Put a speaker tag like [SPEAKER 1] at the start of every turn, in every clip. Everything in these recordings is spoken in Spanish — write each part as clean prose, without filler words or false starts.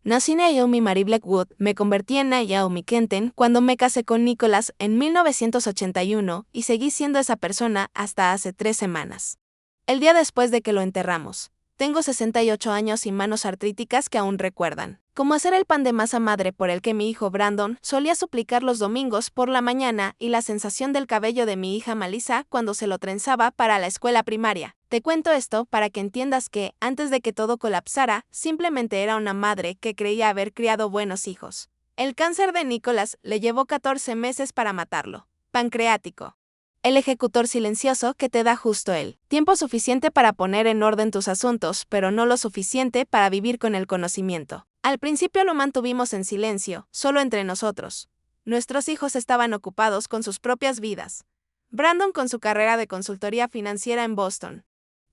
[SPEAKER 1] Nací Naomi Marie Blackwood, me convertí en Naomi Kenten cuando me casé con Nicholas en 1981 y seguí siendo esa persona hasta hace 3 semanas. El día después de que lo enterramos. Tengo 68 años y manos artríticas que aún recuerdan cómo hacer el pan de masa madre por el que mi hijo Brandon solía suplicar los domingos por la mañana y la sensación del cabello de mi hija Melissa cuando se lo trenzaba para la escuela primaria. Te cuento esto para que entiendas que, antes de que todo colapsara, simplemente era una madre que creía haber criado buenos hijos. El cáncer de Nicholas le llevó 14 meses para matarlo. Pancreático. El ejecutor silencioso que te da justo el tiempo suficiente para poner en orden tus asuntos, pero no lo suficiente para vivir con el conocimiento. Al principio lo mantuvimos en silencio, solo entre nosotros. Nuestros hijos estaban ocupados con sus propias vidas. Brandon con su carrera de consultoría financiera en Boston,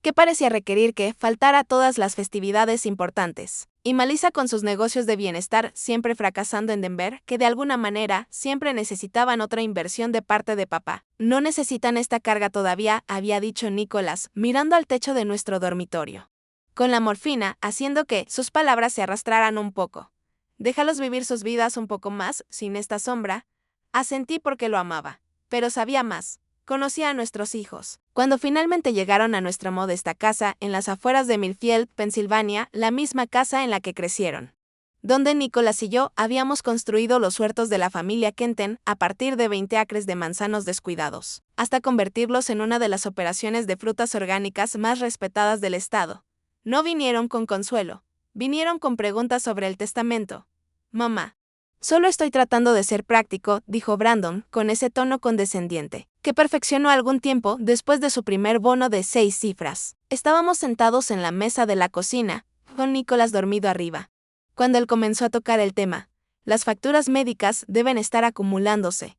[SPEAKER 1] que parecía requerir que faltara a todas las festividades importantes. Y Melissa con sus negocios de bienestar siempre fracasando en Denver, que de alguna manera siempre necesitaban otra inversión de parte de papá. No necesitan esta carga todavía, había dicho Nicholas, mirando al techo de nuestro dormitorio, con la morfina haciendo que sus palabras se arrastraran un poco. Déjalos vivir sus vidas un poco más, sin esta sombra. Asentí porque lo amaba, pero sabía más. Conocía a nuestros hijos. Cuando finalmente llegaron a nuestra modesta casa en las afueras de Millfield, Pensilvania, la misma casa en la que crecieron, donde Nicholas y yo habíamos construido los huertos de la familia Kenten a partir de 20 acres de manzanos descuidados, hasta convertirlos en una de las operaciones de frutas orgánicas más respetadas del estado. No vinieron con consuelo, vinieron con preguntas sobre el testamento. Mamá. Solo estoy tratando de ser práctico, dijo Brandon, con ese tono condescendiente, que perfeccionó algún tiempo después de su primer bono de 6 cifras. Estábamos sentados en la mesa de la cocina, con Nicholas dormido arriba, cuando él comenzó a tocar el tema. Las facturas médicas deben estar acumulándose.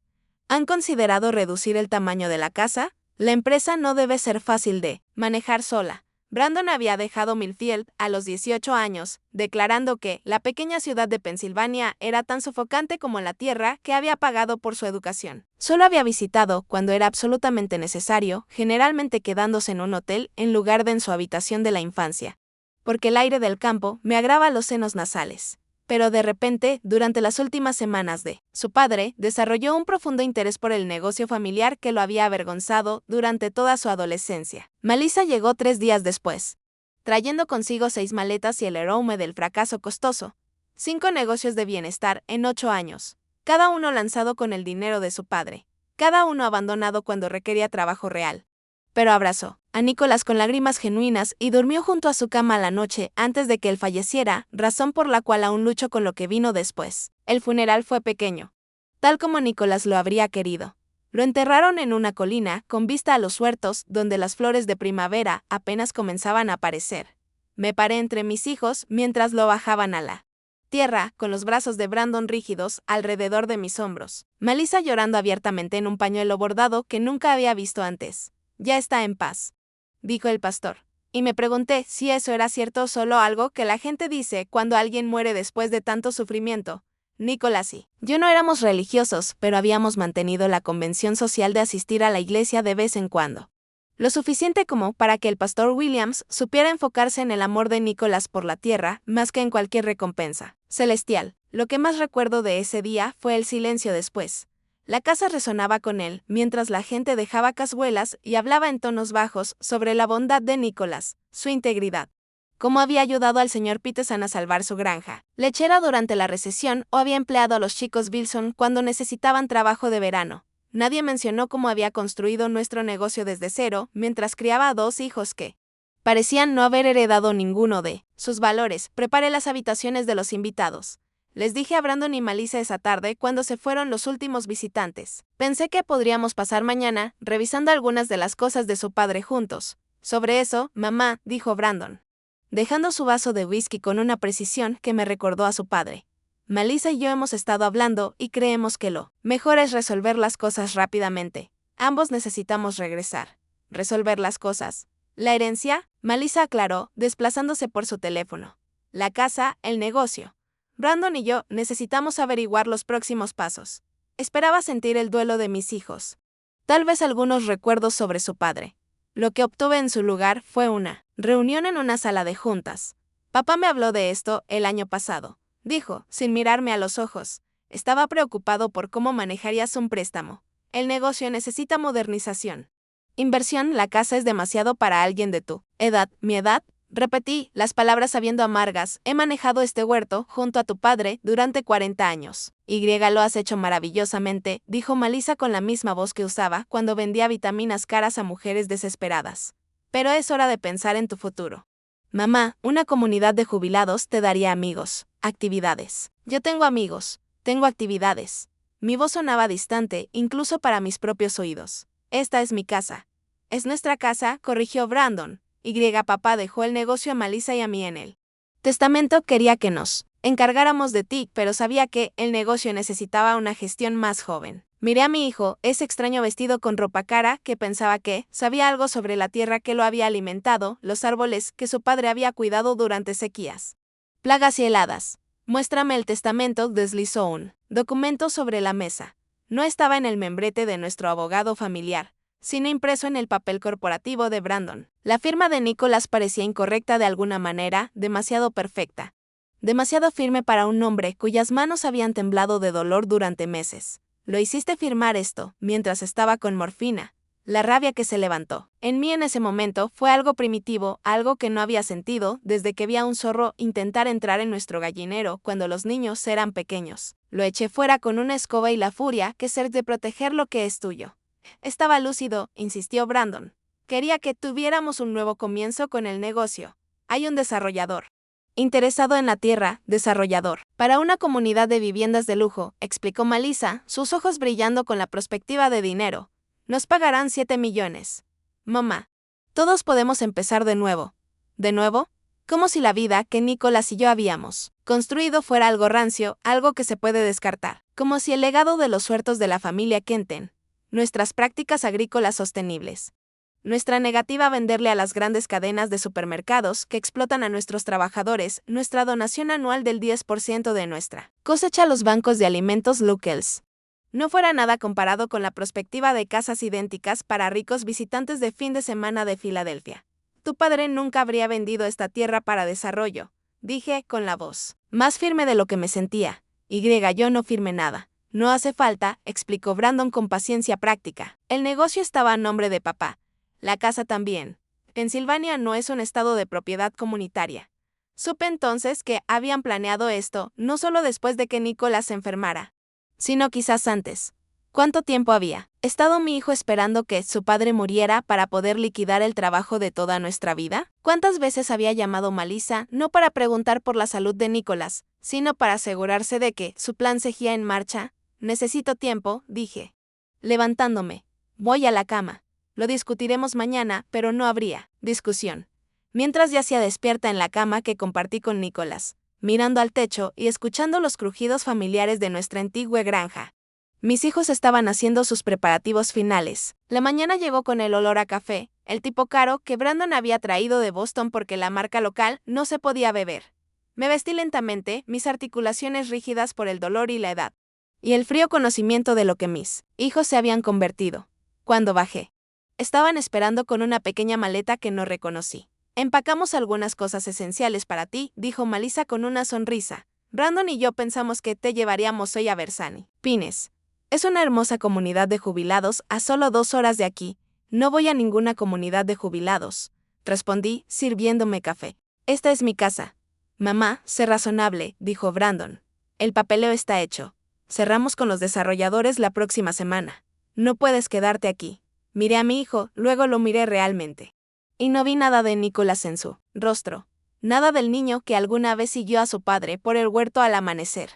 [SPEAKER 1] ¿Han considerado reducir el tamaño de la casa? La empresa no debe ser fácil de manejar sola. Brandon había dejado Millfield a los 18 años, declarando que la pequeña ciudad de Pensilvania era tan sofocante como la tierra que había pagado por su educación. Solo había visitado cuando era absolutamente necesario, generalmente quedándose en un hotel en lugar de en su habitación de la infancia, porque el aire del campo me agrava los senos nasales. Pero de repente, durante las últimas semanas su padre desarrolló un profundo interés por el negocio familiar que lo había avergonzado durante toda su adolescencia. Melissa llegó 3 días después, trayendo consigo 6 maletas y el aroma del fracaso costoso. 5 negocios de bienestar en 8 años, cada uno lanzado con el dinero de su padre, cada uno abandonado cuando requería trabajo real. Pero abrazó a Nicholas con lágrimas genuinas y durmió junto a su cama la noche antes de que él falleciera, razón por la cual aún lucho con lo que vino después. El funeral fue pequeño, tal como Nicholas lo habría querido. Lo enterraron en una colina con vista a los huertos donde las flores de primavera apenas comenzaban a aparecer. Me paré entre mis hijos mientras lo bajaban a la tierra, con los brazos de Brandon rígidos alrededor de mis hombros. Melissa llorando abiertamente en un pañuelo bordado que nunca había visto antes. Ya está en paz, dijo el pastor. Y me pregunté si eso era cierto o solo algo que la gente dice cuando alguien muere después de tanto sufrimiento. Nicholas y yo no éramos religiosos, pero habíamos mantenido la convención social de asistir a la iglesia de vez en cuando. Lo suficiente como para que el pastor Williams supiera enfocarse en el amor de Nicholas por la tierra más que en cualquier recompensa celestial. Lo que más recuerdo de ese día fue el silencio después. La casa resonaba con él, mientras la gente dejaba cazuelas y hablaba en tonos bajos sobre la bondad de Nicholas, su integridad, cómo había ayudado al señor Peterson a salvar su granja lechera durante la recesión o había empleado a los chicos Wilson cuando necesitaban trabajo de verano. Nadie mencionó cómo había construido nuestro negocio desde cero mientras criaba a 2 hijos que parecían no haber heredado ninguno de sus valores. Preparé las habitaciones de los invitados. Les dije a Brandon y Melissa esa tarde cuando se fueron los últimos visitantes. Pensé que podríamos pasar mañana revisando algunas de las cosas de su padre juntos. Sobre eso, mamá, dijo Brandon, dejando su vaso de whisky con una precisión que me recordó a su padre. Melissa y yo hemos estado hablando y creemos que lo mejor es resolver las cosas rápidamente. Ambos necesitamos regresar. ¿Resolver las cosas? ¿La herencia? Melissa aclaró, desplazándose por su teléfono. La casa, el negocio. Brandon y yo necesitamos averiguar los próximos pasos. Esperaba sentir el duelo de mis hijos. Tal vez algunos recuerdos sobre su padre. Lo que obtuve en su lugar fue una reunión en una sala de juntas. Papá me habló de esto el año pasado. dijo, sin mirarme a los ojos. Estaba preocupado por cómo manejarías un préstamo. El negocio necesita modernización. Inversión, la casa es demasiado para alguien de tu edad. ¿Mi edad? Repetí, las palabras sabiendo amargas. He manejado este huerto, junto a tu padre, durante 40 años. Lo has hecho maravillosamente, dijo Melissa con la misma voz que usaba cuando vendía vitaminas caras a mujeres desesperadas. Pero es hora de pensar en tu futuro. Mamá, una comunidad de jubilados te daría amigos, actividades. Yo tengo amigos, tengo actividades. Mi voz sonaba distante, incluso para mis propios oídos. Esta es mi casa. Es nuestra casa, corrigió Brandon. Papá dejó el negocio a Melissa y a mí en el testamento. Quería que nos encargáramos de ti, pero sabía que el negocio necesitaba una gestión más joven. Miré a mi hijo, ese extraño vestido con ropa cara, que pensaba que sabía algo sobre la tierra que lo había alimentado, los árboles que su padre había cuidado durante sequías, plagas y heladas. Muéstrame el testamento, deslizó un documento sobre la mesa. No estaba en el membrete de nuestro abogado familiar, sino impreso en el papel corporativo de Brandon. La firma de Nicholas parecía incorrecta de alguna manera, demasiado perfecta. Demasiado firme para un hombre cuyas manos habían temblado de dolor durante meses. Lo hiciste firmar esto, mientras estaba con morfina. La rabia que se levantó en mí en ese momento fue algo primitivo, algo que no había sentido desde que vi a un zorro intentar entrar en nuestro gallinero cuando los niños eran pequeños. Lo eché fuera con una escoba y la furia que ser de proteger lo que es tuyo. Estaba lúcido, insistió Brandon. Quería que tuviéramos un nuevo comienzo con el negocio. Hay un desarrollador interesado en la tierra, desarrollador para una comunidad de viviendas de lujo, explicó Melissa, sus ojos brillando con la perspectiva de dinero. Nos pagarán 7 millones. Mamá, todos podemos empezar de nuevo. ¿De nuevo? Como si la vida que Nicholas y yo habíamos construido fuera algo rancio, algo que se puede descartar. Como si el legado de los huertos de la familia Kenten, nuestras prácticas agrícolas sostenibles, nuestra negativa a venderle a las grandes cadenas de supermercados que explotan a nuestros trabajadores, nuestra donación anual del 10% de nuestra cosecha a los bancos de alimentos locales. No fuera nada comparado con la perspectiva de casas idénticas para ricos visitantes de fin de semana de Filadelfia. Tu padre nunca habría vendido esta tierra para desarrollo, dije con la voz más firme de lo que me sentía. Yo no firmé nada. No hace falta, explicó Brandon con paciencia práctica. El negocio estaba a nombre de papá. La casa también. Pensilvania no es un estado de propiedad comunitaria. Supe entonces que habían planeado esto, no solo después de que Nicholas se enfermara, sino quizás antes. ¿Cuánto tiempo había estado mi hijo esperando que su padre muriera para poder liquidar el trabajo de toda nuestra vida? ¿Cuántas veces había llamado Melissa, no para preguntar por la salud de Nicholas, sino para asegurarse de que su plan seguía en marcha? Necesito tiempo, dije, levantándome. Voy a la cama. Lo discutiremos mañana, pero no habría discusión. Mientras yacía despierta en la cama que compartí con Nicholas, mirando al techo y escuchando los crujidos familiares de nuestra antigua granja. Mis hijos estaban haciendo sus preparativos finales. La mañana llegó con el olor a café, el tipo caro que Brandon había traído de Boston porque la marca local no se podía beber. Me vestí lentamente, mis articulaciones rígidas por el dolor y la edad, y el frío conocimiento de lo que mis hijos se habían convertido. Cuando bajé, estaban esperando con una pequeña maleta que no reconocí. Empacamos algunas cosas esenciales para ti, dijo Melissa con una sonrisa. Brandon y yo pensamos que te llevaríamos hoy a Bersani Pines. Es una hermosa comunidad de jubilados a solo 2 horas de aquí. No voy a ninguna comunidad de jubilados, respondí, sirviéndome café. Esta es mi casa. Mamá, sé razonable, dijo Brandon. El papeleo está hecho. Cerramos con los desarrolladores la próxima semana. No puedes quedarte aquí. Miré a mi hijo, luego lo miré realmente. Y no vi nada de Nicholas en su rostro. Nada del niño que alguna vez siguió a su padre por el huerto al amanecer,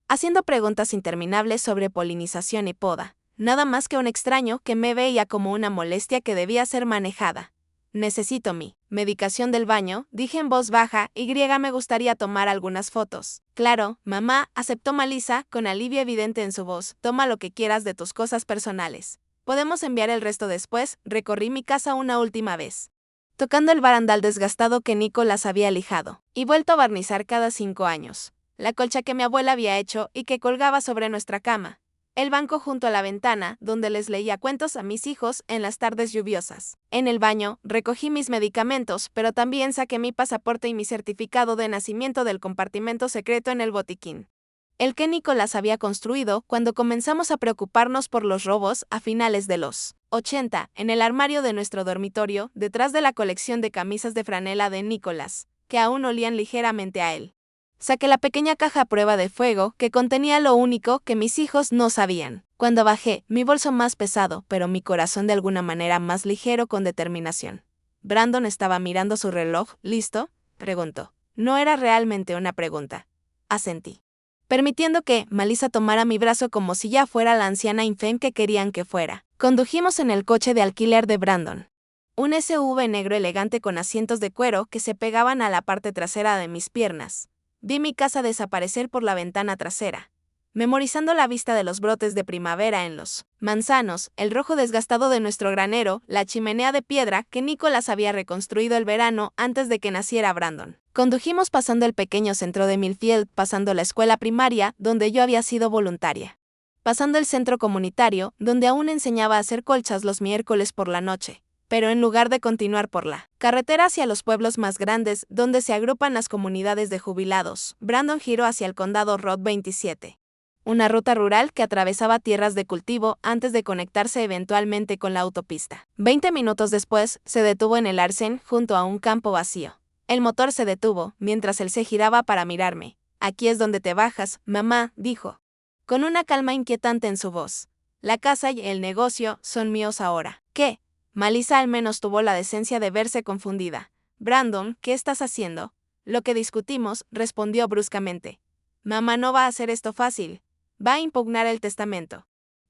[SPEAKER 1] haciendo preguntas interminables sobre polinización y poda. Nada más que un extraño que me veía como una molestia que debía ser manejada. Necesito mi medicación del baño, dije en voz baja, me gustaría tomar algunas fotos. Claro, mamá, aceptó Melissa, con alivio evidente en su voz. Toma lo que quieras de tus cosas personales. Podemos enviar el resto después. Recorrí mi casa una última vez, tocando el barandal desgastado que Nicholas había lijado y vuelto a barnizar cada 5 años. La colcha que mi abuela había hecho y que colgaba sobre nuestra cama. El banco junto a la ventana, donde les leía cuentos a mis hijos en las tardes lluviosas. En el baño, recogí mis medicamentos, pero también saqué mi pasaporte y mi certificado de nacimiento del compartimento secreto en el botiquín. El que Nicolás había construido cuando comenzamos a preocuparnos por los robos a finales de los 80, en el armario de nuestro dormitorio, detrás de la colección de camisas de franela de Nicolás, que aún olían ligeramente a él. Saqué la pequeña caja a prueba de fuego que contenía lo único que mis hijos no sabían. Cuando bajé, mi bolso más pesado, pero mi corazón de alguna manera más ligero con determinación. Brandon estaba mirando su reloj. ¿Listo?, preguntó. No era realmente una pregunta. Asentí, permitiendo que Melissa tomara mi brazo como si ya fuera la anciana infame que querían que fuera. Condujimos en el coche de alquiler de Brandon. Un SUV negro elegante con asientos de cuero que se pegaban a la parte trasera de mis piernas. Vi mi casa desaparecer por la ventana trasera, memorizando la vista de los brotes de primavera en los manzanos, el rojo desgastado de nuestro granero, la chimenea de piedra que Nicolás había reconstruido el verano antes de que naciera Brandon. Condujimos pasando el pequeño centro de Millfield, pasando la escuela primaria, donde yo había sido voluntaria. Pasando el centro comunitario, donde aún enseñaba a hacer colchas los miércoles por la noche. Pero en lugar de continuar por la carretera hacia los pueblos más grandes, donde se agrupan las comunidades de jubilados, Brandon giró hacia el condado Road 27. Una ruta rural que atravesaba tierras de cultivo antes de conectarse eventualmente con la autopista. 20 minutos después, se detuvo en el arcén junto a un campo vacío. El motor se detuvo, mientras él se giraba para mirarme. «Aquí es donde te bajas, mamá», dijo, con una calma inquietante en su voz. «La casa y el negocio son míos ahora». «¿Qué?». Melissa al menos tuvo la decencia de verse confundida. «Brandon, ¿qué estás haciendo?». «Lo que discutimos», respondió bruscamente. «Mamá no va a hacer esto fácil. Va a impugnar el testamento.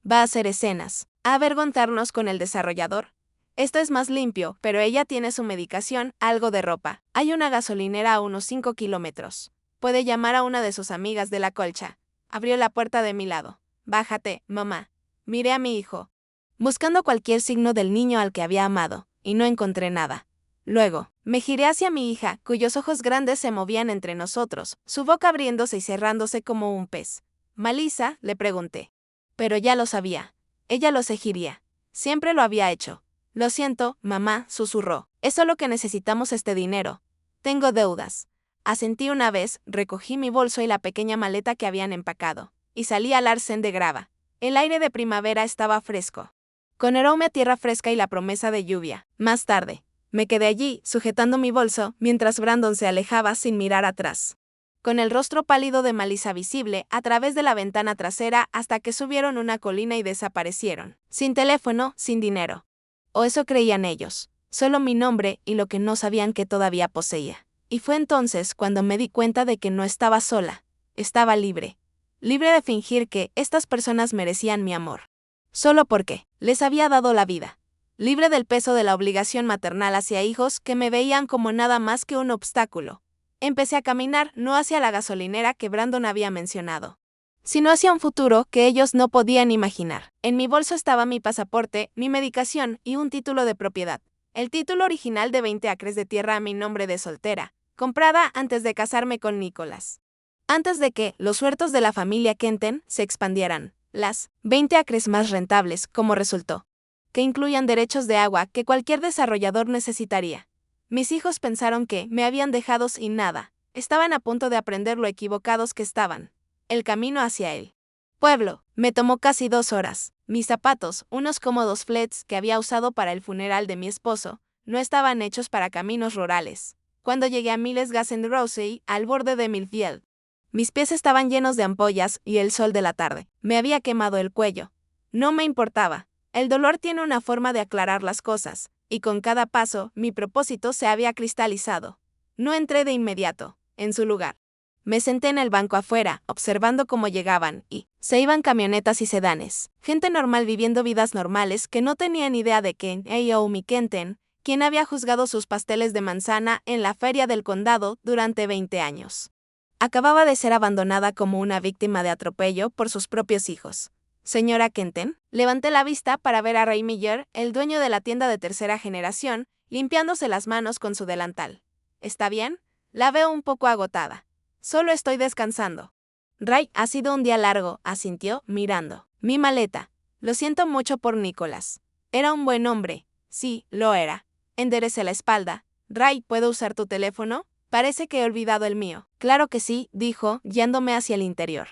[SPEAKER 1] Va a hacer escenas. A avergonzarnos con el desarrollador. Esto es más limpio, pero ella tiene su medicación, algo de ropa. Hay una gasolinera a unos 5 kilómetros. Puede llamar a una de sus amigas de la colcha». Abrió la puerta de mi lado. «Bájate, mamá». Miré a mi hijo, buscando cualquier signo del niño al que había amado, y no encontré nada. Luego, me giré hacia mi hija, cuyos ojos grandes se movían entre nosotros, su boca abriéndose y cerrándose como un pez. «Melissa», le pregunté. Pero ya lo sabía. Ella lo seguiría. Siempre lo había hecho. «Lo siento, mamá», susurró. «Es solo que necesitamos este dinero. Tengo deudas». Asentí una vez, recogí mi bolso y la pequeña maleta que habían empacado, y salí al arcén de grava. El aire de primavera estaba fresco, con aroma a tierra fresca y la promesa de lluvia. Más tarde, me quedé allí, sujetando mi bolso, mientras Brandon se alejaba sin mirar atrás, con el rostro pálido de Melissa visible a través de la ventana trasera hasta que subieron una colina y desaparecieron. Sin teléfono, sin dinero. O eso creían ellos. Solo mi nombre y lo que no sabían que todavía poseía. Y fue entonces cuando me di cuenta de que no estaba sola. Estaba libre. Libre de fingir que estas personas merecían mi amor. Solo porque les había dado la vida. Libre del peso de la obligación maternal hacia hijos que me veían como nada más que un obstáculo. Empecé a caminar no hacia la gasolinera que Brandon había mencionado, sino hacia un futuro que ellos no podían imaginar. En mi bolso estaba mi pasaporte, mi medicación y un título de propiedad. El título original de 20 acres de tierra a mi nombre de soltera, comprada antes de casarme con Nicolás. Antes de que los huertos de la familia Kenten se expandieran, las 20 acres más rentables, como resultó, que incluían derechos de agua que cualquier desarrollador necesitaría. Mis hijos pensaron que me habían dejado sin nada. Estaban a punto de aprender lo equivocados que estaban. El camino hacia el pueblo me tomó casi 2 horas. Mis zapatos, unos cómodos flats que había usado para el funeral de mi esposo, no estaban hechos para caminos rurales. Cuando llegué a Miles Gas and Rosey, al borde de Millfield, mis pies estaban llenos de ampollas y el sol de la tarde me había quemado el cuello. No me importaba. El dolor tiene una forma de aclarar las cosas, y con cada paso, mi propósito se había cristalizado. No entré de inmediato, en su lugar. Me senté en el banco afuera, observando cómo llegaban y se iban camionetas y sedanes. Gente normal viviendo vidas normales que no tenían idea de que Naomi Kenten, quien había juzgado sus pasteles de manzana en la feria del condado durante 20 años, acababa de ser abandonada como una víctima de atropello por sus propios hijos. «Señora Kenten», levanté la vista para ver a Ray Miller, el dueño de la tienda de tercera generación, limpiándose las manos con su delantal. «¿Está bien?». La veo un poco agotada. «Solo estoy descansando». Ray, ha sido un día largo, asintió, mirando mi maleta. Lo siento mucho por Nicholas. Era un buen hombre. Sí, lo era. Enderecé la espalda. Ray, ¿puedo usar tu teléfono? Parece que he olvidado el mío. Claro que sí, dijo, guiándome hacia el interior.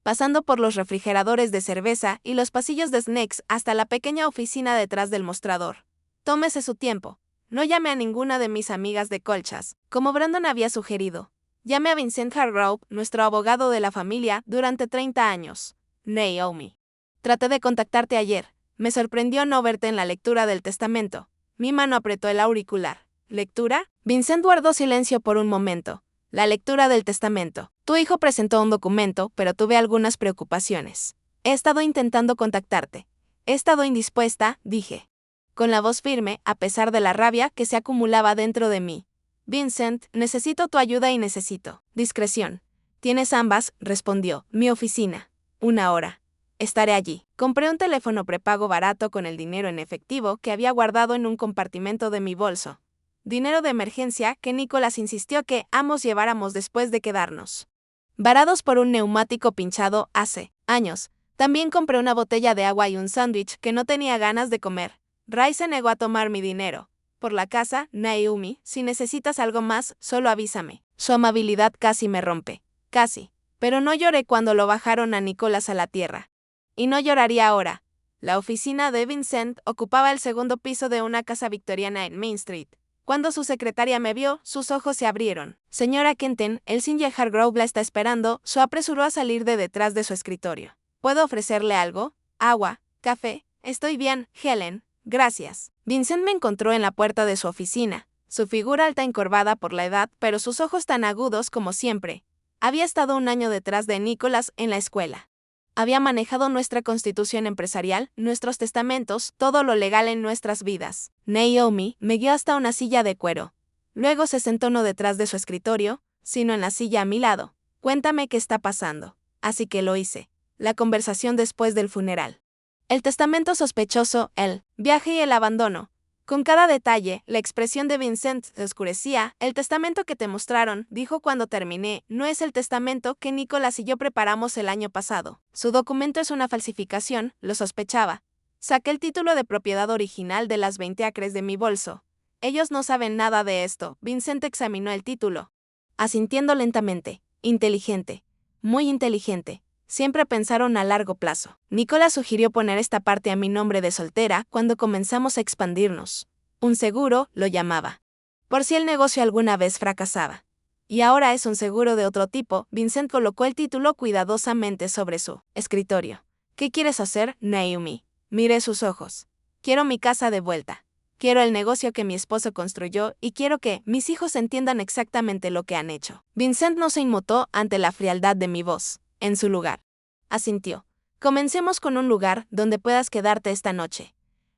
[SPEAKER 1] Pasando por los refrigeradores de cerveza y los pasillos de snacks hasta la pequeña oficina detrás del mostrador. Tómese su tiempo. No llamé a ninguna de mis amigas de colchas, como Brandon había sugerido. Llamé a Vincent Hargrove, nuestro abogado de la familia, durante 30 años. Naomi. Traté de contactarte ayer. Me sorprendió no verte en la lectura del testamento. Mi mano apretó el auricular. ¿Lectura? Vincent guardó silencio por un momento. La lectura del testamento. Tu hijo presentó un documento, pero tuve algunas preocupaciones. He estado intentando contactarte. He estado indispuesta, dije. Con la voz firme, a pesar de la rabia que se acumulaba dentro de mí. Vincent, necesito tu ayuda y necesito discreción. Tienes ambas, respondió. Mi oficina. 1 hora. Estaré allí. Compré un teléfono prepago barato con el dinero en efectivo que había guardado en un compartimento de mi bolso. Dinero de emergencia que Nicholas insistió que ambos lleváramos después de quedarnos varados por un neumático pinchado hace años. También compré una botella de agua y un sándwich que no tenía ganas de comer. Ray se negó a tomar mi dinero. Por la casa, Naomi, si necesitas algo más, solo avísame. Su amabilidad casi me rompe. Casi. Pero no lloré cuando lo bajaron a Nicholas a la tierra. Y no lloraría ahora. La oficina de Vincent ocupaba el segundo piso de una casa victoriana en Main Street. Cuando su secretaria me vio, sus ojos se abrieron. Señora Kenton, el Sr. Hargrove la está esperando, se apresuró a salir de detrás de su escritorio. ¿Puedo ofrecerle algo? ¿Agua? ¿Café? Estoy bien, Helen. Gracias. Vincent me encontró en la puerta de su oficina, su figura alta encorvada por la edad, pero sus ojos tan agudos como siempre. Había estado 1 año detrás de Nicholas en la escuela. Había manejado nuestra constitución empresarial, nuestros testamentos, todo lo legal en nuestras vidas. Naomi me guió hasta una silla de cuero. Luego se sentó no detrás de su escritorio, sino en la silla a mi lado. Cuéntame qué está pasando. Así que lo hice. La conversación después del funeral. El testamento sospechoso, el viaje y el abandono. Con cada detalle, la expresión de Vincent se oscurecía. El testamento que te mostraron, dijo cuando terminé, no es el testamento que Nicholas y yo preparamos el año pasado. Su documento es una falsificación, lo sospechaba. Saqué el título de propiedad original de las 20 acres de mi bolso. Ellos no saben nada de esto. Vincent examinó el título, asintiendo lentamente. Inteligente. Muy inteligente. Siempre pensaron a largo plazo. Nicholas sugirió poner esta parte a mi nombre de soltera cuando comenzamos a expandirnos. Un seguro, lo llamaba. Por si el negocio alguna vez fracasaba. Y ahora es un seguro de otro tipo. Vincent colocó el título cuidadosamente sobre su escritorio. ¿Qué quieres hacer, Naomi? Miré sus ojos. Quiero mi casa de vuelta. Quiero el negocio que mi esposo construyó y quiero que mis hijos entiendan exactamente lo que han hecho. Vincent no se inmutó ante la frialdad de mi voz. En su lugar. Asintió. Comencemos con un lugar donde puedas quedarte esta noche.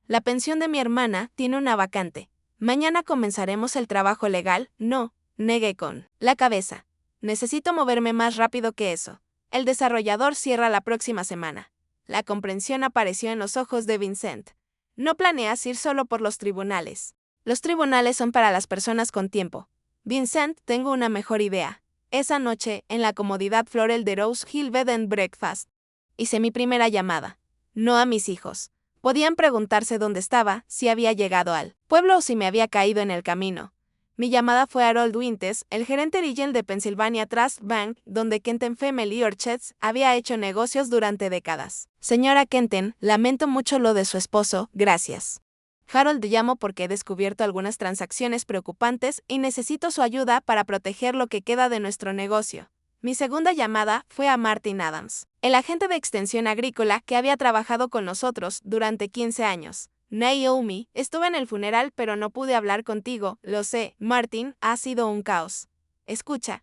[SPEAKER 1] La pensión de mi hermana tiene una vacante. Mañana comenzaremos el trabajo legal. No, negué con la cabeza. Necesito moverme más rápido que eso. El desarrollador cierra la próxima semana. La comprensión apareció en los ojos de Vincent. No planeas ir solo por los tribunales. Los tribunales son para las personas con tiempo. Vincent, tengo una mejor idea. Esa noche, en la comodidad floral de Rose Hill Bed and Breakfast, hice mi primera llamada. No a mis hijos. Podían preguntarse dónde estaba, si había llegado al pueblo o si me había caído en el camino. Mi llamada fue a Harold Winters, el gerente regional de Pennsylvania Trust Bank, donde Kenton Family Orchards había hecho negocios durante décadas. Señora Kenton, lamento mucho lo de su esposo, gracias. Harold, llamo porque he descubierto algunas transacciones preocupantes y necesito su ayuda para proteger lo que queda de nuestro negocio. Mi segunda llamada fue a Martin Adams, el agente de extensión agrícola que había trabajado con nosotros durante 15 años. Naomi, estuve en el funeral pero no pude hablar contigo, lo sé, Martin, ha sido un caos. Escucha.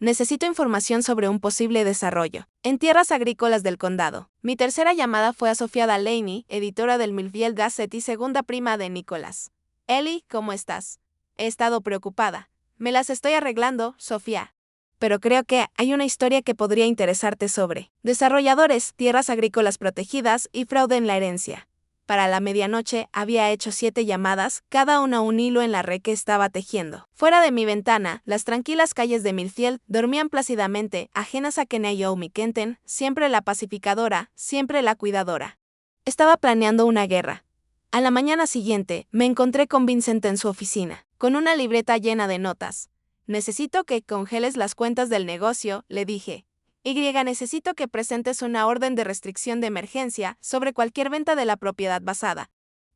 [SPEAKER 1] Necesito información sobre un posible desarrollo en tierras agrícolas del condado. Mi tercera llamada fue a Sofía Delaney, editora del Millville Gazette y segunda prima de Nicholas. Ellie, ¿cómo estás? He estado preocupada. Me las estoy arreglando, Sofía. Pero creo que hay una historia que podría interesarte sobre desarrolladores, tierras agrícolas protegidas y fraude en la herencia. Para la medianoche había hecho 7 llamadas, cada una un hilo en la red que estaba tejiendo. Fuera de mi ventana, las tranquilas calles de Millfield dormían plácidamente, ajenas a Kenya y Omi Kenten, siempre la pacificadora, siempre la cuidadora. Estaba planeando una guerra. A la mañana siguiente, me encontré con Vincent en su oficina, con una libreta llena de notas. Necesito que congeles las cuentas del negocio, le dije. Necesito que presentes una orden de restricción de emergencia sobre cualquier venta de la propiedad basada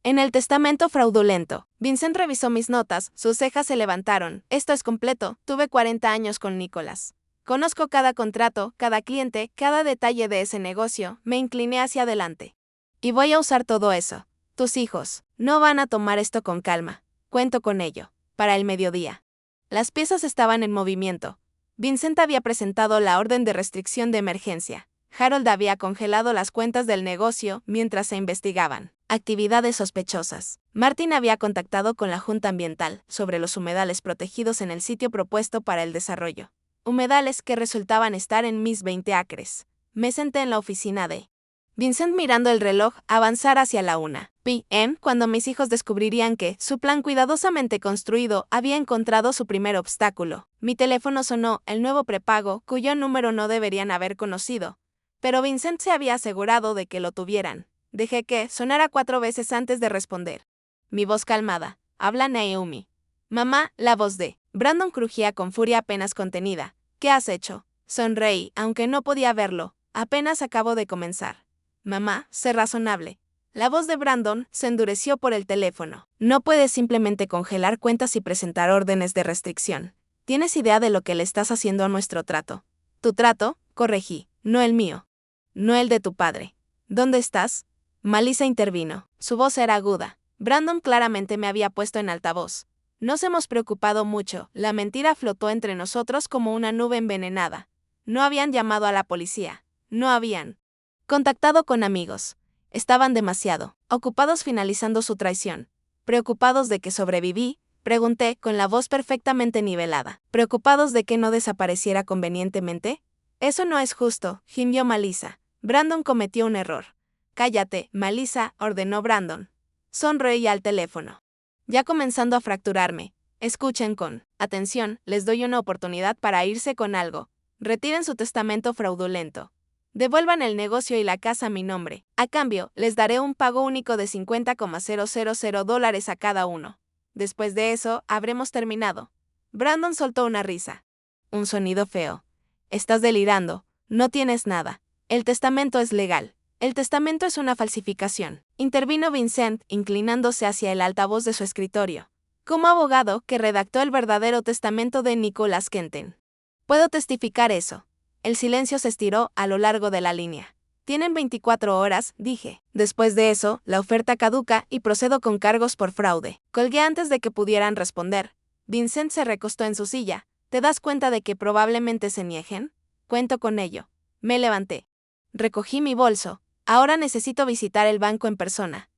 [SPEAKER 1] en el testamento fraudulento. Vincent revisó mis notas, sus cejas se levantaron. Esto es completo, tuve 40 años con Nicholas. Conozco cada contrato, cada cliente, cada detalle de ese negocio, me incliné hacia adelante. Y voy a usar todo eso. Tus hijos no van a tomar esto con calma. Cuento con ello. Para el mediodía. Las piezas estaban en movimiento. Vincent había presentado la orden de restricción de emergencia. Harold había congelado las cuentas del negocio mientras se investigaban actividades sospechosas. Martin había contactado con la Junta Ambiental sobre los humedales protegidos en el sitio propuesto para el desarrollo. Humedales que resultaban estar en mis 20 acres. Me senté en la oficina de Vincent mirando el reloj avanzar hacia la 1 p.m. cuando mis hijos descubrirían que su plan cuidadosamente construido había encontrado su primer obstáculo. Mi teléfono sonó, el nuevo prepago, cuyo número no deberían haber conocido. Pero Vincent se había asegurado de que lo tuvieran. Dejé que sonara 4 veces antes de responder. Mi voz calmada. Habla Naomi. Mamá, la voz de Brandon crujía con furia apenas contenida. ¿Qué has hecho? Sonreí, aunque no podía verlo. Apenas acabo de comenzar. Mamá, sé razonable. La voz de Brandon se endureció por el teléfono. No puedes simplemente congelar cuentas y presentar órdenes de restricción. ¿Tienes idea de lo que le estás haciendo a nuestro trato? Tu trato, corregí, no el mío. No el de tu padre. ¿Dónde estás? Melissa intervino. Su voz era aguda. Brandon claramente me había puesto en altavoz. Nos hemos preocupado mucho. La mentira flotó entre nosotros como una nube envenenada. No habían llamado a la policía. No habían contactado con amigos. Estaban demasiado ocupados finalizando su traición. Preocupados de que sobreviví, pregunté con la voz perfectamente nivelada. ¿Preocupados de que no desapareciera convenientemente? Eso no es justo, gimió Melissa. Brandon cometió un error. Cállate, Melissa, ordenó Brandon. Sonreí al teléfono. Ya comenzando a fracturarme. Escuchen con atención, les doy una oportunidad para irse con algo. Retiren su testamento fraudulento. Devuelvan el negocio y la casa a mi nombre. A cambio, les daré un pago único de $50,000 a cada uno. Después de eso, habremos terminado. Brandon soltó una risa. Un sonido feo. Estás delirando. No tienes nada. El testamento es legal. El testamento es una falsificación. Intervino Vincent, inclinándose hacia el altavoz de su escritorio. Como abogado que redactó el verdadero testamento de Nicholas Kenten. Puedo testificar eso. El silencio se estiró a lo largo de la línea. Tienen 24 horas, dije. Después de eso, la oferta caduca y procedo con cargos por fraude. Colgué antes de que pudieran responder. Vincent se recostó en su silla. ¿Te das cuenta de que probablemente se nieguen? Cuento con ello. Me levanté. Recogí mi bolso. Ahora necesito visitar el banco en persona.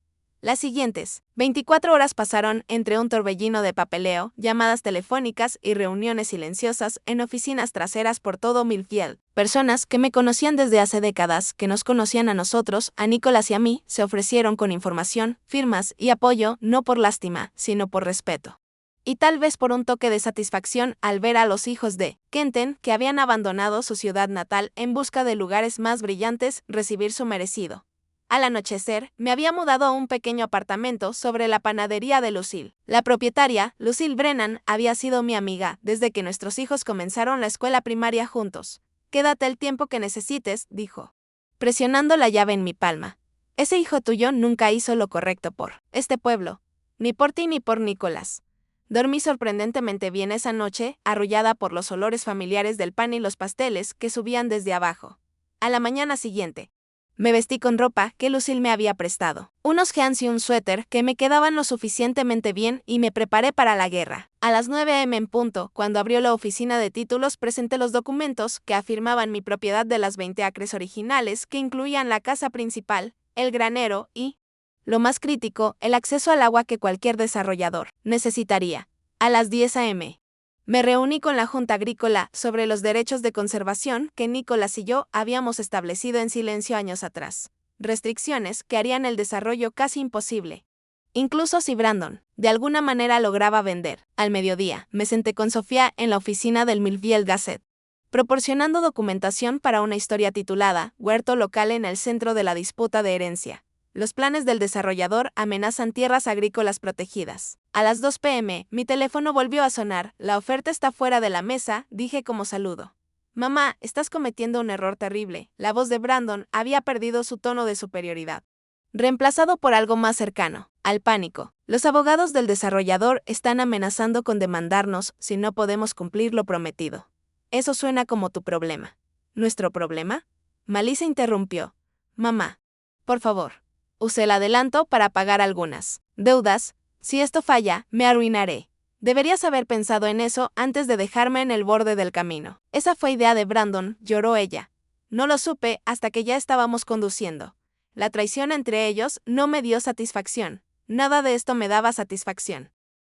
[SPEAKER 1] Las siguientes 24 horas pasaron entre un torbellino de papeleo, llamadas telefónicas y reuniones silenciosas en oficinas traseras por todo Millfield. Personas que me conocían desde hace décadas, que nos conocían a nosotros, a Nicholas y a mí, se ofrecieron con información, firmas y apoyo, no por lástima, sino por respeto. Y tal vez por un toque de satisfacción al ver a los hijos de Kenten, que habían abandonado su ciudad natal en busca de lugares más brillantes, recibir su merecido. Al anochecer, me había mudado a un pequeño apartamento sobre la panadería de Lucille. La propietaria, Lucille Brennan, había sido mi amiga desde que nuestros hijos comenzaron la escuela primaria juntos. Quédate el tiempo que necesites, dijo, presionando la llave en mi palma. Ese hijo tuyo nunca hizo lo correcto por este pueblo, ni por ti ni por Nicholas. Dormí sorprendentemente bien esa noche, arrullada por los olores familiares del pan y los pasteles que subían desde abajo. A la mañana siguiente, me vestí con ropa que Lucille me había prestado, unos jeans y un suéter que me quedaban lo suficientemente bien y me preparé para la guerra. A las 9 a.m. en punto, cuando abrió la oficina de títulos, presenté los documentos que afirmaban mi propiedad de las 20 acres originales, que incluían la casa principal, el granero y, lo más crítico, el acceso al agua que cualquier desarrollador necesitaría. A las 10 a.m. me reuní con la Junta Agrícola sobre los derechos de conservación que Nicholas y yo habíamos establecido en silencio años atrás. restricciones que harían el desarrollo casi imposible. Incluso si Brandon, de alguna manera, lograba vender. Al mediodía, me senté con Sofía en la oficina del Millville Gazette, proporcionando documentación para una historia titulada Huerto local en el centro de la disputa de herencia. Los planes del desarrollador amenazan tierras agrícolas protegidas. A las 2 p.m., mi teléfono volvió a sonar. La oferta está fuera de la mesa, dije como saludo. Mamá, estás cometiendo un error terrible. La voz de Brandon había perdido su tono de superioridad, reemplazado por algo más cercano, al pánico. Los abogados del desarrollador están amenazando con demandarnos si no podemos cumplir lo prometido. Eso suena como tu problema. ¿Nuestro problema? Melissa interrumpió. Mamá, por favor. Usé el adelanto para pagar algunas deudas. Si esto falla, me arruinaré. Deberías haber pensado en eso antes de dejarme en el borde del camino. Esa fue idea de Brandon, lloró ella. No lo supe hasta que ya estábamos conduciendo. La traición entre ellos no me dio satisfacción. Nada de esto me daba satisfacción.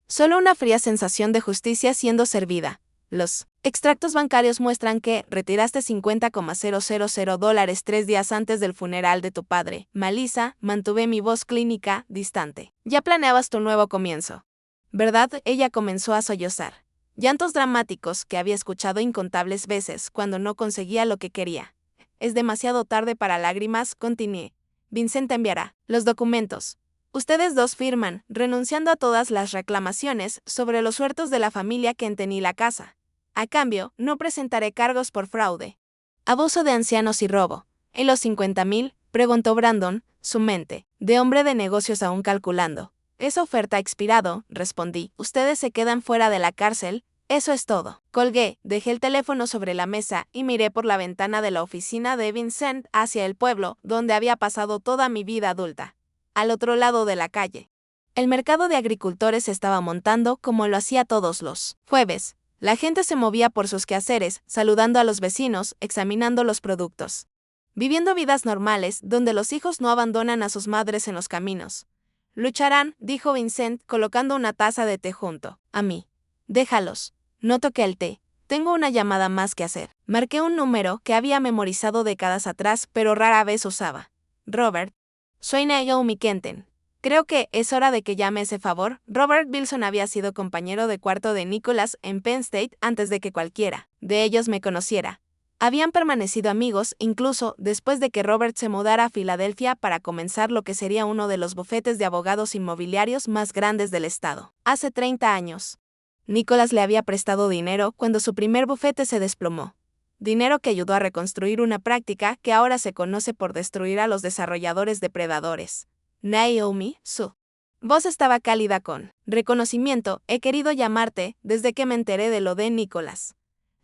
[SPEAKER 1] Solo una fría sensación de justicia siendo servida. Los extractos bancarios muestran que retiraste $50,000 3 días antes del funeral de tu padre. Melissa, mantuve mi voz clínica, distante. Ya planeabas tu nuevo comienzo, ¿verdad? Ella comenzó a sollozar. Llantos dramáticos que había escuchado incontables veces cuando no conseguía lo que quería. Es demasiado tarde para lágrimas, continué. Vincent enviará los documentos. Ustedes dos firman, renunciando a todas las reclamaciones sobre los huertos de la familia Kenton y la casa. A cambio, no presentaré cargos por fraude, abuso de ancianos y robo. ¿Y los 50,000? Preguntó Brandon, su mente, de hombre de negocios aún calculando. Esa oferta ha expirado, respondí. Ustedes se quedan fuera de la cárcel, eso es todo. Colgué, dejé el teléfono sobre la mesa y miré por la ventana de la oficina de Vincent hacia el pueblo, donde había pasado toda mi vida adulta. Al otro lado de la calle, el mercado de agricultores se estaba montando como lo hacía todos los jueves. La gente se movía por sus quehaceres, saludando a los vecinos, examinando los productos, viviendo vidas normales donde los hijos no abandonan a sus madres en los caminos. Lucharán, dijo Vincent, colocando una taza de té junto a mí. Déjalos. No toqué el té. Tengo una llamada más que hacer. Marqué un número que había memorizado décadas atrás, pero rara vez usaba. Robert. Soy Naomi Kenton. Creo que es hora de que llame ese favor. Robert Wilson había sido compañero de cuarto de Nicholas en Penn State antes de que cualquiera de ellos me conociera. Habían permanecido amigos incluso después de que Robert se mudara a Filadelfia para comenzar lo que sería uno de los bufetes de abogados inmobiliarios más grandes del estado. Hace 30 años. Nicholas le había prestado dinero cuando su primer bufete se desplomó. Dinero que ayudó a reconstruir una práctica que ahora se conoce por destruir a los desarrolladores depredadores. Naomi, su voz estaba cálida con reconocimiento. He querido llamarte desde que me enteré de lo de Nicholas.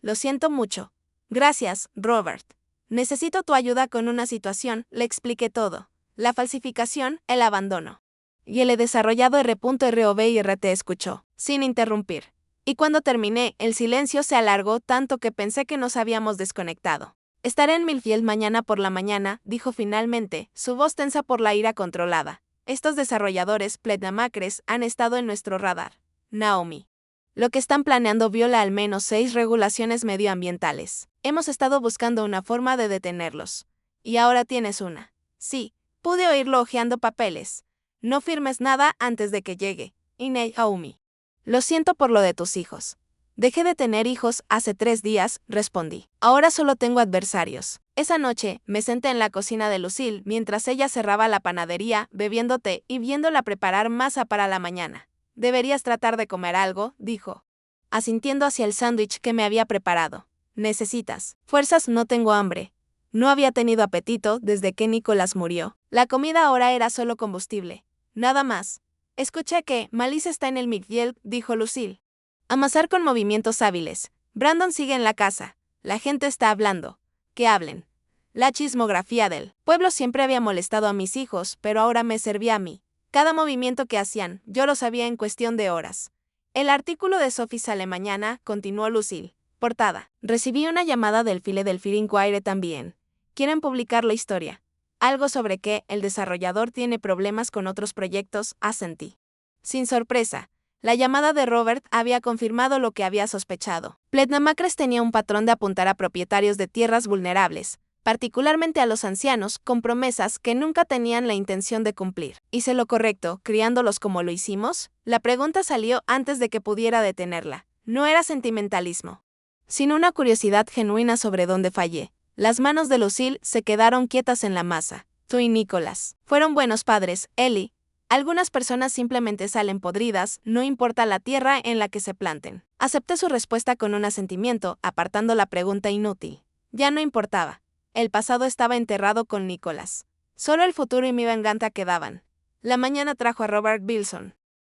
[SPEAKER 1] Lo siento mucho. Gracias, Robert. Necesito tu ayuda con una situación, le expliqué todo. La falsificación, el abandono. Y el desarrollado R.ROV y RT escuchó, sin interrumpir. Y cuando terminé, el silencio se alargó tanto que pensé que nos habíamos desconectado. Estaré en Millfield mañana por la mañana, dijo finalmente, su voz tensa por la ira controlada. Estos desarrolladores pletnamacres han estado en nuestro radar. Naomi. Lo que están planeando viola al menos 6 regulaciones medioambientales. Hemos estado buscando una forma de detenerlos. Y ahora tienes una. Sí, pude oírlo hojeando papeles. No firmes nada antes de que llegue. Y Naomi. Lo siento por lo de tus hijos. Dejé de tener hijos hace 3 días, respondí. Ahora solo tengo adversarios. Esa noche, me senté en la cocina de Lucille mientras ella cerraba la panadería, bebiendo té y viéndola preparar masa para la mañana. Deberías tratar de comer algo, dijo, asintiendo hacia el sándwich que me había preparado. Necesitas fuerzas, no tengo hambre. No había tenido apetito desde que Nicholas murió. La comida ahora era solo combustible. Nada más. Escuché que Melissa está en el Millfield, dijo Lucille. Amasar con movimientos hábiles. Brandon sigue en la casa. La gente está hablando. Que hablen. La chismografía del pueblo siempre había molestado a mis hijos, pero ahora me servía a mí. Cada movimiento que hacían, yo lo sabía en cuestión de horas. El artículo de Sophie sale mañana, continuó Lucille. Portada. Recibí una llamada del Philadelphia Inquirer también. Quieren publicar la historia. Algo sobre que el desarrollador tiene problemas con otros proyectos, asentí. Sin sorpresa. La llamada de Robert había confirmado lo que había sospechado. Pletnamacres tenía un patrón de apuntar a propietarios de tierras vulnerables, particularmente a los ancianos, con promesas que nunca tenían la intención de cumplir. ¿Hice lo correcto, criándolos como lo hicimos? La pregunta salió antes de que pudiera detenerla. No era sentimentalismo, sino una curiosidad genuina sobre dónde fallé. Las manos de Lucille se quedaron quietas en la masa. Tú y Nicholas fueron buenos padres, Ellie. Algunas personas simplemente salen podridas, no importa la tierra en la que se planten. Acepté su respuesta con un asentimiento, apartando la pregunta inútil. Ya no importaba. El pasado estaba enterrado con Nicholas. Solo el futuro y mi venganza quedaban. La mañana trajo a Robert Wilson,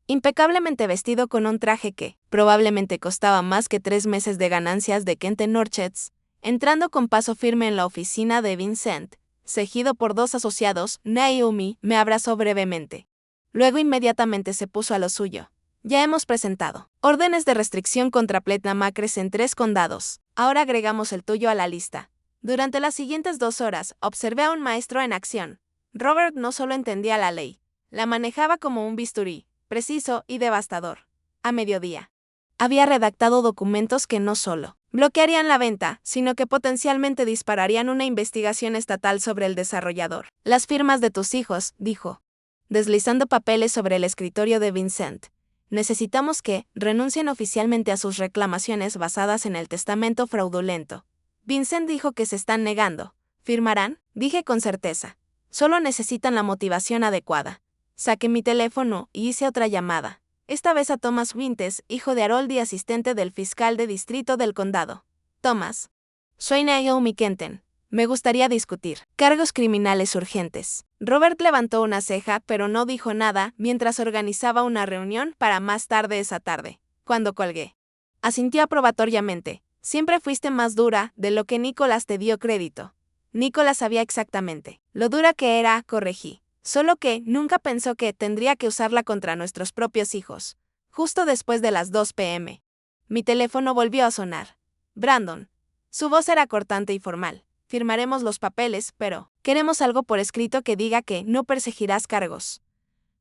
[SPEAKER 1] impecablemente vestido con un traje que, probablemente costaba más que 3 meses de ganancias de Kenton Orchards, entrando con paso firme en la oficina de Vincent, seguido por 2 asociados. Naomi me abrazó brevemente. Luego inmediatamente se puso a lo suyo. Ya hemos presentado órdenes de restricción contra Pletna Macres en 3 condados. Ahora agregamos el tuyo a la lista. Durante las siguientes 2 horas, observé a un maestro en acción. Robert no solo entendía la ley, la manejaba como un bisturí, preciso y devastador. A mediodía, había redactado documentos que no solo bloquearían la venta, sino que potencialmente dispararían una investigación estatal sobre el desarrollador. Las firmas de tus hijos, dijo, deslizando papeles sobre el escritorio de Vincent. Necesitamos que renuncien oficialmente a sus reclamaciones basadas en el testamento fraudulento. Vincent dijo que se están negando. ¿Firmarán? Dije con certeza. Solo necesitan la motivación adecuada. Saqué mi teléfono y hice otra llamada. Esta vez a Thomas Winters, hijo de Harold y asistente del fiscal de distrito del condado. Thomas. Soy Naomi Kenton. Me gustaría discutir cargos criminales urgentes. Robert levantó una ceja, pero no dijo nada mientras organizaba una reunión para más tarde esa tarde. Cuando colgué, asintió aprobatoriamente. Siempre fuiste más dura de lo que Nicholas te dio crédito. Nicholas sabía exactamente lo dura que era, corregí. Solo que nunca pensó que tendría que usarla contra nuestros propios hijos. Justo después de las 2 p.m. Mi teléfono volvió a sonar. Brandon. Su voz era cortante y formal. Firmaremos los papeles, pero queremos algo por escrito que diga que no perseguirás cargos.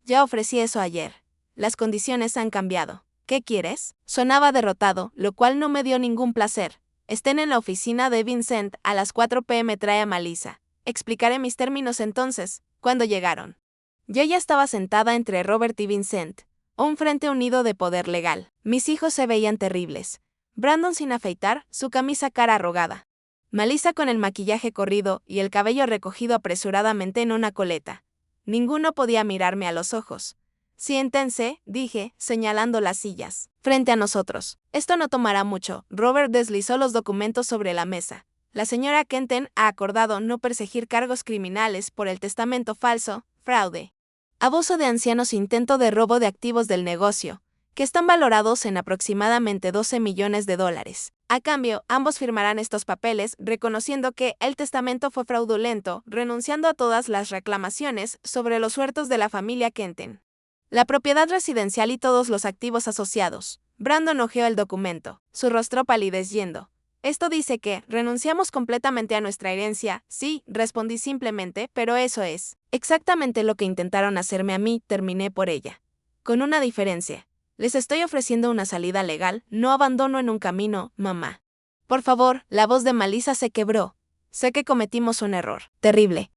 [SPEAKER 1] Ya ofrecí eso ayer. Las condiciones han cambiado. ¿Qué quieres? Sonaba derrotado, lo cual no me dio ningún placer. Estén en la oficina de Vincent a las 4 p.m. Trae a Melissa. Explicaré mis términos entonces. Cuando llegaron, yo ya estaba sentada entre Robert y Vincent, un frente unido de poder legal. Mis hijos se veían terribles. Brandon sin afeitar, su camisa cara arrugada. Melissa con el maquillaje corrido y el cabello recogido apresuradamente en una coleta. Ninguno podía mirarme a los ojos. Siéntense, dije, señalando las sillas. Frente a nosotros. Esto no tomará mucho. Robert deslizó los documentos sobre la mesa. La señora Kenton ha acordado no perseguir cargos criminales por el testamento falso, fraude, abuso de ancianos e intento de robo de activos del negocio, que están valorados en aproximadamente $12 millones. A cambio, ambos firmarán estos papeles reconociendo que el testamento fue fraudulento, renunciando a todas las reclamaciones sobre los huertos de la familia Kenton, la propiedad residencial y todos los activos asociados. Brandon hojeó el documento, su rostro palideciendo. Esto dice que renunciamos completamente a nuestra herencia. Sí, respondí simplemente, pero eso es exactamente lo que intentaron hacerme a mí, terminé por ella. Con una diferencia. Les estoy ofreciendo una salida legal, no abandono en un camino, mamá. Por favor, la voz de Melissa se quebró. Sé que cometimos un error. Terrible.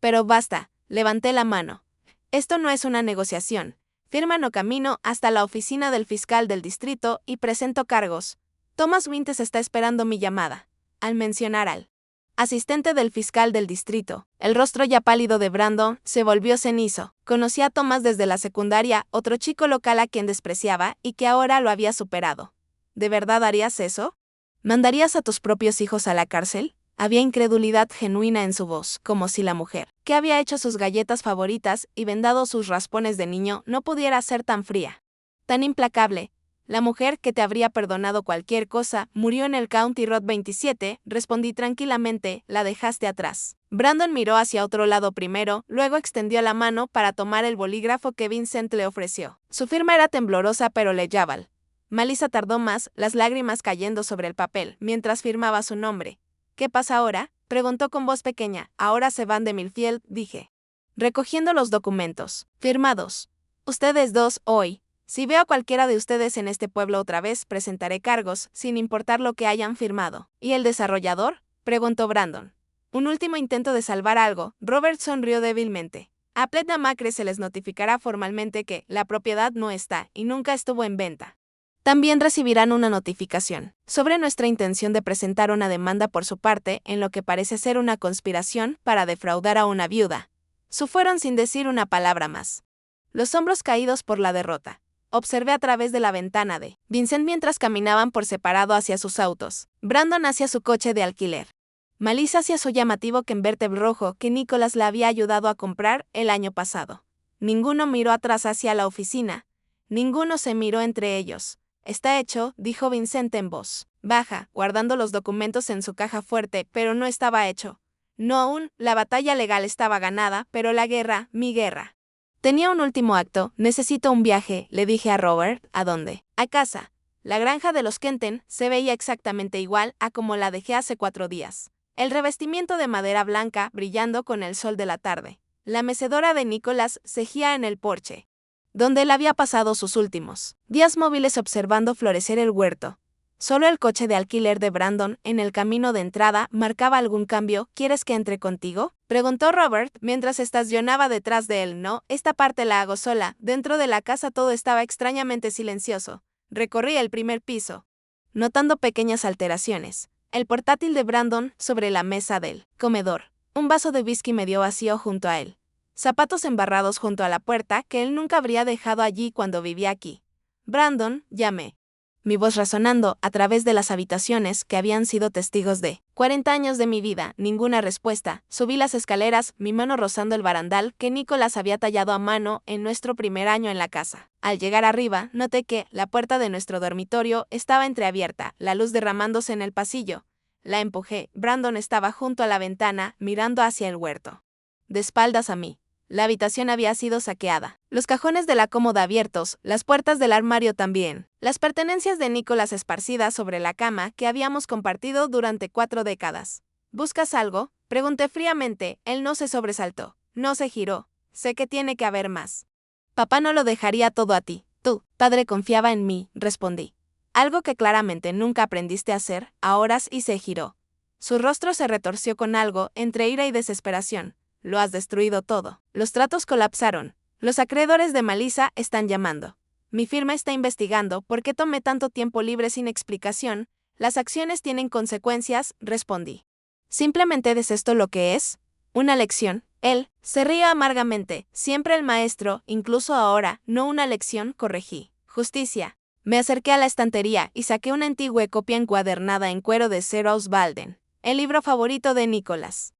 [SPEAKER 1] Pero basta, levanté la mano. Esto no es una negociación. Firman o camino hasta la oficina del fiscal del distrito y presento cargos. Thomas Winters está esperando mi llamada. Al mencionar al asistente del fiscal del distrito, el rostro ya pálido de Brandon se volvió cenizo. Conocí a Thomas desde la secundaria, otro chico local a quien despreciaba y que ahora lo había superado. ¿De verdad harías eso? ¿Mandarías a tus propios hijos a la cárcel? Había incredulidad genuina en su voz, como si la mujer, que había hecho sus galletas favoritas y vendado sus raspones de niño, no pudiera ser tan fría, tan implacable. La mujer que te habría perdonado cualquier cosa murió en el County Road 27, respondí tranquilamente, la dejaste atrás. Brandon miró hacia otro lado primero, luego extendió la mano para tomar el bolígrafo que Vincent le ofreció. Su firma era temblorosa pero legible. Melissa tardó más, las lágrimas cayendo sobre el papel, mientras firmaba su nombre. ¿Qué pasa ahora?, preguntó con voz pequeña. Ahora se van de Millfield, dije, recogiendo los documentos. Firmados. Ustedes dos, hoy. Si veo a cualquiera de ustedes en este pueblo otra vez, presentaré cargos, sin importar lo que hayan firmado. ¿Y el desarrollador?, preguntó Brandon. Un último intento de salvar algo. Robert sonrió débilmente. A Pletna Macre se les notificará formalmente que la propiedad no está y nunca estuvo en venta. También recibirán una notificación sobre nuestra intención de presentar una demanda por su parte en lo que parece ser una conspiración para defraudar a una viuda. Fueron sin decir una palabra más. Los hombros caídos por la derrota. Observé a través de la ventana de Vincent mientras caminaban por separado hacia sus autos. Brandon hacia su coche de alquiler. Malisa hacia su llamativo Convertible rojo que Nicholas le había ayudado a comprar el año pasado. Ninguno miró atrás hacia la oficina. Ninguno se miró entre ellos. Está hecho, dijo Vincent en voz baja, guardando los documentos en su caja fuerte, pero no estaba hecho. No aún, la batalla legal estaba ganada, pero la guerra, mi guerra. Tenía un último acto, necesito un viaje, le dije a Robert, ¿a dónde? A casa. La granja de los Kenton se veía exactamente igual a como la dejé hace 4 días. El revestimiento de madera blanca brillando con el sol de la tarde. La mecedora de Nicholas cejía en el porche, donde él había pasado sus últimos días móviles observando florecer el huerto. Solo el coche de alquiler de Brandon en el camino de entrada marcaba algún cambio. ¿Quieres que entre contigo?, preguntó Robert mientras estacionaba detrás de él. No, esta parte la hago sola. Dentro de la casa todo estaba extrañamente silencioso. Recorrí el primer piso, notando pequeñas alteraciones. El portátil de Brandon sobre la mesa del comedor. Un vaso de whisky medio vacío junto a él. Zapatos embarrados junto a la puerta que él nunca habría dejado allí cuando vivía aquí. Brandon, llamé. Mi voz resonando a través de las habitaciones que habían sido testigos de 40 años de mi vida. Ninguna respuesta. Subí las escaleras, mi mano rozando el barandal que Nicholas había tallado a mano en nuestro primer año en la casa. Al llegar arriba, noté que la puerta de nuestro dormitorio estaba entreabierta, la luz derramándose en el pasillo. La empujé. Brandon estaba junto a la ventana, mirando hacia el huerto. De espaldas a mí. La habitación había sido saqueada. Los cajones de la cómoda abiertos, las puertas del armario también. Las pertenencias de Nicholas esparcidas sobre la cama que habíamos compartido durante 4 décadas. ¿Buscas algo?, pregunté fríamente. Él no se sobresaltó. No se giró. Sé que tiene que haber más. Papá no lo dejaría todo a ti. Tú, padre, confiaba en mí, respondí. Algo que claramente nunca aprendiste a hacer, ahora, y se giró. Su rostro se retorció con algo entre ira y desesperación. Lo has destruido todo. Los tratos colapsaron. Los acreedores de Malisa están llamando. Mi firma está investigando por qué tomé tanto tiempo libre sin explicación. Las acciones tienen consecuencias, respondí. Simplemente ¿es esto lo que es? ¿Una lección? Él se ría amargamente. Siempre el maestro, incluso ahora, no una lección, corregí. Justicia. Me acerqué a la estantería y saqué una antigua copia encuadernada en cuero de Sir Osvalden, el libro favorito de Nicholas.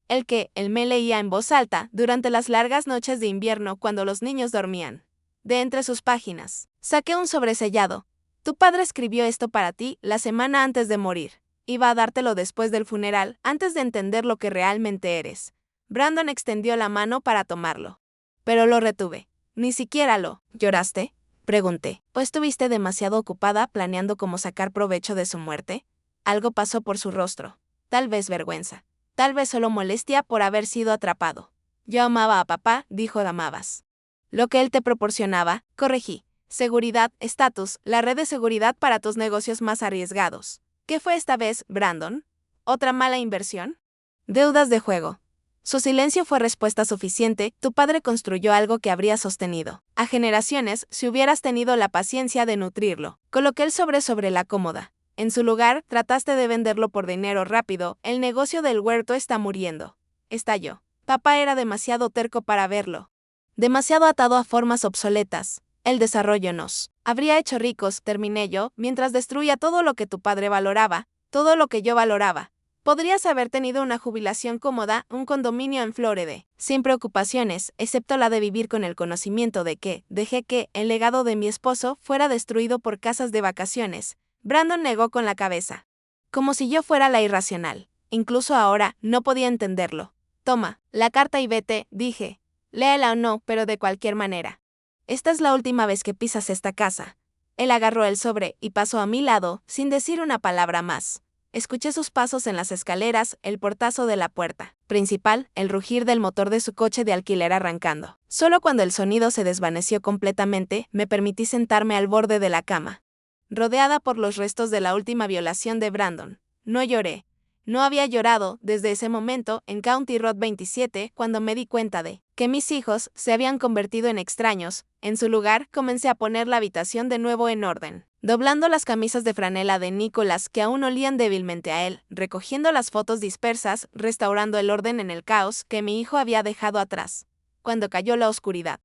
[SPEAKER 1] El que él me leía en voz alta durante las largas noches de invierno cuando los niños dormían. De entre sus páginas, saqué un sobresellado. Tu padre escribió esto para ti la semana antes de morir. Iba a dártelo después del funeral, antes de entender lo que realmente eres. Brandon extendió la mano para tomarlo. Pero lo retuve. Ni siquiera lo. ¿Lloraste?, pregunté. ¿O estuviste demasiado ocupada planeando cómo sacar provecho de su muerte? Algo pasó por su rostro. Tal vez vergüenza. Tal vez solo molestia por haber sido atrapado. Yo amaba a papá, dijo Damavas. Lo que él te proporcionaba, corregí. Seguridad, estatus, la red de seguridad para tus negocios más arriesgados. ¿Qué fue esta vez, Brandon? ¿Otra mala inversión? Deudas de juego. Su silencio fue respuesta suficiente. Tu padre construyó algo que habría sostenido a generaciones si hubieras tenido la paciencia de nutrirlo. Coloqué el sobre la cómoda. En su lugar, trataste de venderlo por dinero rápido. El negocio del huerto está muriendo. Estalló. Papá era demasiado terco para verlo. Demasiado atado a formas obsoletas. El desarrollo nos habría hecho ricos, terminé yo, mientras destruía todo lo que tu padre valoraba, todo lo que yo valoraba. Podrías haber tenido una jubilación cómoda, un condominio en Flóride, sin preocupaciones, excepto la de vivir con el conocimiento de que dejé que el legado de mi esposo fuera destruido por casas de vacaciones. Brandon negó con la cabeza. Como si yo fuera la irracional. Incluso ahora, no podía entenderlo. Toma, la carta y vete, dije. Léela o no, pero de cualquier manera. Esta es la última vez que pisas esta casa. Él agarró el sobre y pasó a mi lado, sin decir una palabra más. Escuché sus pasos en las escaleras, el portazo de la puerta principal, el rugir del motor de su coche de alquiler arrancando. Solo cuando el sonido se desvaneció completamente, me permití sentarme al borde de la cama, rodeada por los restos de la última violación de Brandon. No lloré. No había llorado desde ese momento en County Road 27 cuando me di cuenta de que mis hijos se habían convertido en extraños. En su lugar, comencé a poner la habitación de nuevo en orden, doblando las camisas de franela de Nicholas que aún olían débilmente a él, recogiendo las fotos dispersas, restaurando el orden en el caos que mi hijo había dejado atrás. Cuando cayó la oscuridad,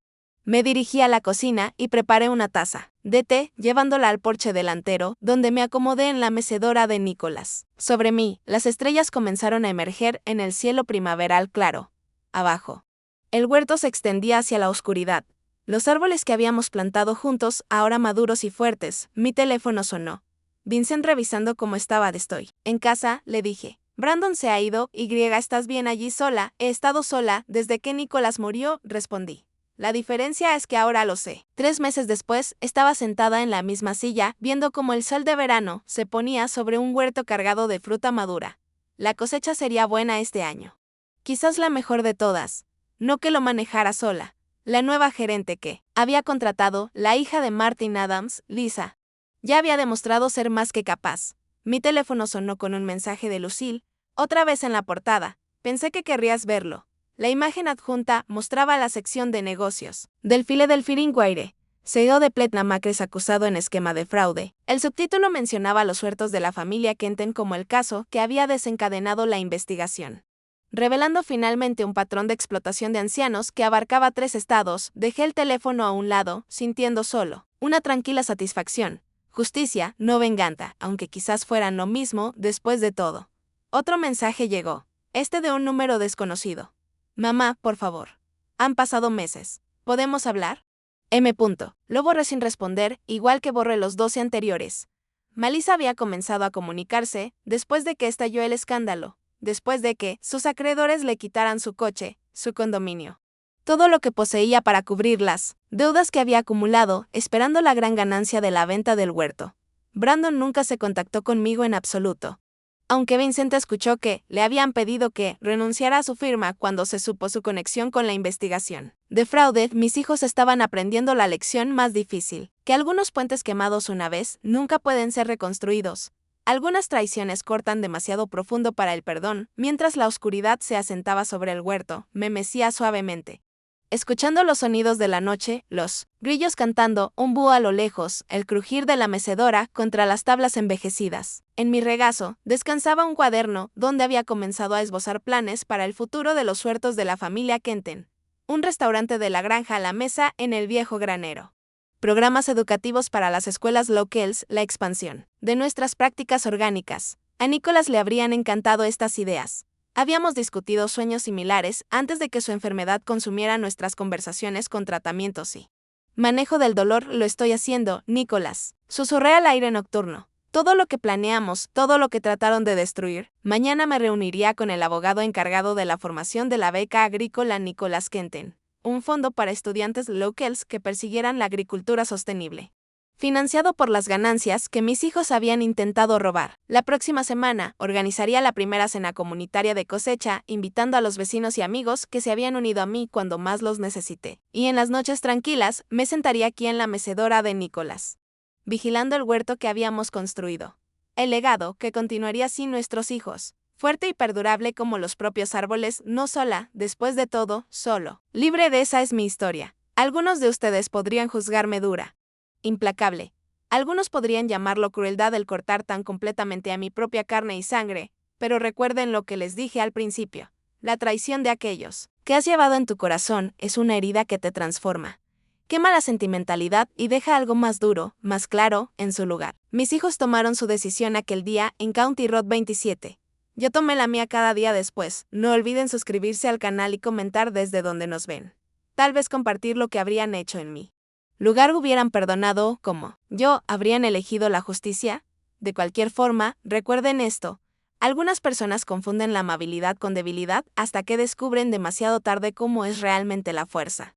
[SPEAKER 1] me dirigí a la cocina y preparé una taza de té, llevándola al porche delantero, donde me acomodé en la mecedora de Nicholas. Sobre mí, las estrellas comenzaron a emerger en el cielo primaveral claro. Abajo, el huerto se extendía hacia la oscuridad. Los árboles que habíamos plantado juntos, ahora maduros y fuertes. Mi teléfono sonó. Vincent revisando cómo estaba estoy. En casa, le dije. Brandon se ha ido, ¿estás bien allí sola? He estado sola desde que Nicholas murió, respondí. La diferencia es que ahora lo sé. 3 meses después, estaba sentada en la misma silla, viendo cómo el sol de verano se ponía sobre un huerto cargado de fruta madura. La cosecha sería buena este año. Quizás la mejor de todas. No que lo manejara sola. La nueva gerente que había contratado, la hija de Martin Adams, Lisa, ya había demostrado ser más que capaz. Mi teléfono sonó con un mensaje de Lucille, otra vez en la portada. Pensé que querrías verlo. La imagen adjunta mostraba la sección de negocios del Philadelphia Inquirer, CEO de Pletna Macres acusado en esquema de fraude. El subtítulo mencionaba los huertos de la familia Kenton como el caso que había desencadenado la investigación, revelando finalmente un patrón de explotación de ancianos que abarcaba 3 estados. Dejé el teléfono a un lado, sintiendo solo una tranquila satisfacción. Justicia, no venganza, aunque quizás fueran lo mismo después de todo. Otro mensaje llegó, de un número desconocido. Mamá, por favor. Han pasado meses. ¿Podemos hablar? M. Lo borré sin responder, igual que borré los 12 anteriores. Melissa había comenzado a comunicarse después de que estalló el escándalo, después de que sus acreedores le quitaran su coche, su condominio, todo lo que poseía para cubrir las deudas que había acumulado, esperando la gran ganancia de la venta del huerto. Brandon nunca se contactó conmigo en absoluto. Aunque Vincent escuchó que le habían pedido que renunciara a su firma cuando se supo su conexión con la investigación de fraude, mis hijos estaban aprendiendo la lección más difícil, que algunos puentes quemados una vez nunca pueden ser reconstruidos. Algunas traiciones cortan demasiado profundo para el perdón. Mientras la oscuridad se asentaba sobre el huerto, me mecía suavemente, escuchando los sonidos de la noche, los grillos cantando, un búho a lo lejos, el crujir de la mecedora contra las tablas envejecidas. En mi regazo, descansaba un cuaderno donde había comenzado a esbozar planes para el futuro de los huertos de la familia Kenton. Un restaurante de la granja a la mesa en el viejo granero. Programas educativos para las escuelas locales, la expansión de nuestras prácticas orgánicas. A Nicholas le habrían encantado estas ideas. Habíamos discutido sueños similares antes de que su enfermedad consumiera nuestras conversaciones con tratamientos y manejo del dolor. Lo estoy haciendo, Nicholas. Susurré al aire nocturno. Todo lo que planeamos, todo lo que trataron de destruir. Mañana me reuniría con el abogado encargado de la formación de la beca agrícola Nicholas Kenton, un fondo para estudiantes locales que persiguieran la agricultura sostenible, financiado por las ganancias que mis hijos habían intentado robar. La próxima semana, organizaría la primera cena comunitaria de cosecha, invitando a los vecinos y amigos que se habían unido a mí cuando más los necesité. Y en las noches tranquilas, me sentaría aquí en la mecedora de Nicholas, vigilando el huerto que habíamos construido. El legado que continuaría sin nuestros hijos, fuerte y perdurable como los propios árboles, no sola, después de todo, solo. Libre de esa es mi historia. Algunos de ustedes podrían juzgarme dura, implacable. Algunos podrían llamarlo crueldad el cortar tan completamente a mi propia carne y sangre, pero recuerden lo que les dije al principio. La traición de aquellos que has llevado en tu corazón es una herida que te transforma. Quema la sentimentalidad y deja algo más duro, más claro, en su lugar. Mis hijos tomaron su decisión aquel día en County Road 27. Yo tomé la mía cada día después. No olviden suscribirse al canal y comentar desde donde nos ven. Tal vez compartir lo que habrían hecho en mí lugar hubieran perdonado, como yo, habrían elegido la justicia. De cualquier forma, recuerden esto. Algunas personas confunden la amabilidad con debilidad hasta que descubren demasiado tarde cómo es realmente la fuerza.